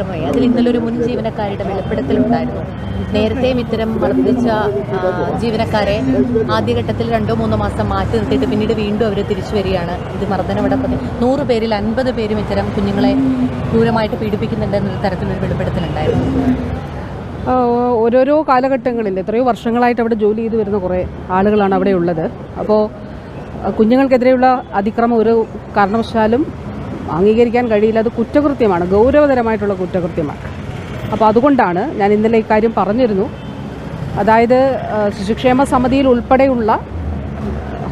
അതിൽ ഇന്നലെ ഒരു മുൻ ജീവനക്കാരുടെ വെളിപ്പെടുത്തലുണ്ടായിരുന്നു. നേരത്തെയും ഇത്തരം മർദ്ദിച്ച ജീവനക്കാരെ ആദ്യഘട്ടത്തിൽ 2-3 മാസം മാറ്റി നിർത്തിയിട്ട് പിന്നീട് വീണ്ടും അവർ തിരിച്ചു വരികയാണ്. ഇത് മർദ്ദനവിടപ്പതി 100 പേരിൽ 50 പേരും ഇത്തരം കുഞ്ഞുങ്ങളെ ക്രൂരമായിട്ട് പീഡിപ്പിക്കുന്നുണ്ട് എന്നൊരു തരത്തിലൊരു വെളിപ്പെടുത്തലുണ്ടായിരുന്നു. ഓരോരോ കാലഘട്ടങ്ങളിൽ എത്രയോ വർഷങ്ങളായിട്ട് അവിടെ ജോലി ചെയ്തു വരുന്ന കുറേ ആളുകളാണ് അവിടെ ഉള്ളത്. അപ്പോൾ കുഞ്ഞുങ്ങൾക്കെതിരെയുള്ള അതിക്രമം ഒരു കാരണവശാലും അംഗീകരിക്കാൻ കഴിയില്ല. അത് കുറ്റകൃത്യമാണ്, ഗൗരവതരമായിട്ടുള്ള കുറ്റകൃത്യമാണ്. അപ്പോൾ അതുകൊണ്ടാണ് ഞാൻ ഇന്നലെ ഇക്കാര്യം പറഞ്ഞിരുന്നു. അതായത് ശിശുക്ഷേമ സമിതിയിൽ ഉൾപ്പെടെയുള്ള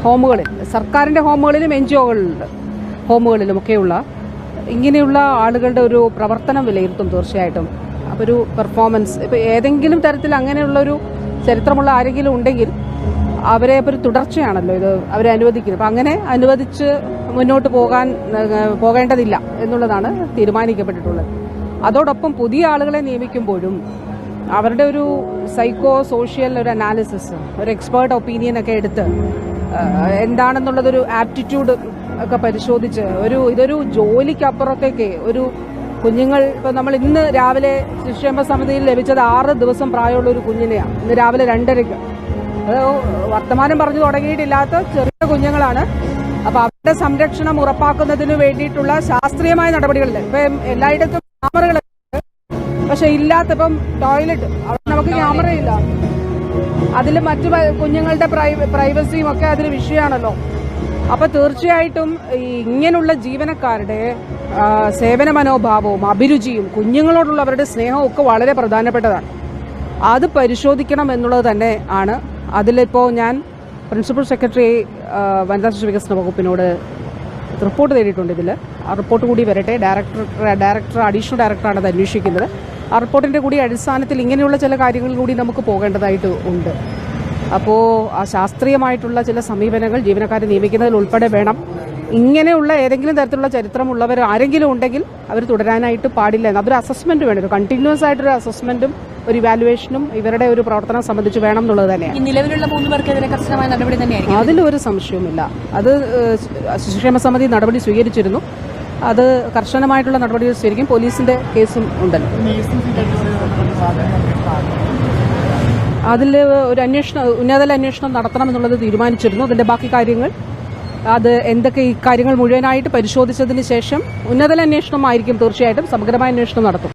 ഹോമുകളിൽ, സർക്കാരിൻ്റെ ഹോമുകളിലും NGO-കളിലും ഹോമുകളിലുമൊക്കെയുള്ള ഇങ്ങനെയുള്ള ആളുകളുടെ ഒരു പ്രവർത്തനം വിലയിരുത്തും തീർച്ചയായിട്ടും. അപ്പോൾ ഒരു പെർഫോമൻസ് ഇപ്പോൾ ഏതെങ്കിലും തരത്തിൽ അങ്ങനെയുള്ളൊരു ചരിത്രമുള്ള ആരെങ്കിലും ഉണ്ടെങ്കിൽ അവരെ ഒരു തുടർച്ചയാണല്ലോ ഇത് അവരെ അനുവദിക്കുന്നത്. അപ്പം അങ്ങനെ അനുവദിച്ച് മുന്നോട്ട് പോകേണ്ടതില്ല എന്നുള്ളതാണ് തീരുമാനിക്കപ്പെട്ടിട്ടുള്ളത്. അതോടൊപ്പം പുതിയ ആളുകളെ നിയമിക്കുമ്പോഴും അവരുടെ ഒരു സൈക്കോ സോഷ്യൽ ഒരു അനാലിസിസ്, ഒരു എക്സ്പേർട്ട് ഒപ്പീനിയൻ ഒക്കെ എടുത്ത് എന്താണെന്നുള്ളതൊരു ആപ്റ്റിറ്റ്യൂഡ് ഒക്കെ പരിശോധിച്ച് ഇതൊരു ജോലിക്കപ്പുറത്തേക്ക് ഒരു കുഞ്ഞുങ്ങൾ ഇപ്പം നമ്മൾ ഇന്ന് രാവിലെ ശിശുക്ഷേമ സമിതിയിൽ ലഭിച്ചത് 6 ദിവസം പ്രായമുള്ള ഒരു കുഞ്ഞിനെയാണ്. ഇന്ന് രാവിലെ 2:30. അത് വർത്തമാനം പറഞ്ഞു തുടങ്ങിയിട്ടില്ലാത്ത ചെറിയ കുഞ്ഞുങ്ങളാണ്. അപ്പോൾ അവരുടെ സംരക്ഷണം ഉറപ്പാക്കുന്നതിന് വേണ്ടിയിട്ടുള്ള ശാസ്ത്രീയമായ നടപടികളിൽ ഇപ്പം എല്ലായിടത്തും ക്യാമറകളുണ്ട്, പക്ഷെ ഇല്ലാത്ത ഇപ്പം ടോയ്ലറ്റ് അവിടെ നമുക്ക് ക്യാമറയില്ല. അതിൽ മറ്റു കുഞ്ഞുങ്ങളുടെ പ്രൈവസിയും ഒക്കെ അതിൽ വിഷയമാണല്ലോ. അപ്പൊ തീർച്ചയായിട്ടും ഇങ്ങനെയുള്ള ജീവനക്കാരുടെ സേവന മനോഭാവവും അഭിരുചിയും കുഞ്ഞുങ്ങളോടുള്ള അവരുടെ സ്നേഹവും ഒക്കെ വളരെ പ്രധാനപ്പെട്ടതാണ്. അത് പരിശോധിക്കണം എന്നുള്ളത് തന്നെ ആണ്. അതിലിപ്പോൾ ഞാൻ പ്രിൻസിപ്പൽ സെക്രട്ടറി വനിതാ ശിശു വികസന വകുപ്പിനോട് റിപ്പോർട്ട് തേടിയിട്ടുണ്ട്. ഇതിൽ ആ റിപ്പോർട്ട് കൂടി വരട്ടെ. അഡീഷണൽ ഡയറക്ടറാണ് അത് അന്വേഷിക്കുന്നത്. ആ റിപ്പോർട്ടിൻ്റെ കൂടി അടിസ്ഥാനത്തിൽ ഇങ്ങനെയുള്ള ചില കാര്യങ്ങൾ കൂടി നമുക്ക് പോകേണ്ടതായിട്ട് ഉണ്ട്. അപ്പോൾ ആ ശാസ്ത്രീയമായിട്ടുള്ള ചില സമീപനങ്ങൾ ജീവനക്കാരെ നിയമിക്കുന്നതിൽ ഉൾപ്പെടെ വേണം. ഇങ്ങനെയുള്ള ഏതെങ്കിലും തരത്തിലുള്ള ചരിത്രമുള്ളവർ ആരെങ്കിലും ഉണ്ടെങ്കിൽ അവർ തുടരാനായിട്ട് പാടില്ല. അതൊരു അസസ്മെന്റ് വേണം, ഒരു കണ്ടിന്യൂസ് ആയിട്ടൊരു അസസ്മെന്റും ഒരു ഇവാലുവേഷനും ഇവരുടെ ഒരു പ്രവർത്തനം സംബന്ധിച്ച് വേണം എന്നുള്ളത് തന്നെയാണ്. നിലവിലുള്ള 3 പേർക്കെതിരെ കർശനമായ നടപടി തന്നെയായിരിക്കും. അതിലൊരു സംശയവുമില്ല. അത് ശിശുക്ഷേമ സമിതി നടപടി സ്വീകരിച്ചിരുന്നു. അത് കർശനമായിട്ടുള്ള നടപടികൾ സ്വീകരിക്കും. പോലീസിന്റെ കേസും ഉണ്ടല്ലോ. അതിൽ ഒരു ഉന്നതതല അന്വേഷണം നടത്തണമെന്നുള്ളത് തീരുമാനിച്ചിരുന്നു. അതിന്റെ ബാക്കി കാര്യങ്ങൾ അത് എന്തൊക്കെ ഈ കാര്യങ്ങൾ മുഴുവനായിട്ട് പരിശോധിച്ചതിന് ശേഷം ഉന്നതതല അന്വേഷണമായിരിക്കും. തീർച്ചയായിട്ടും സമഗ്രമായ അന്വേഷണം നടത്തും.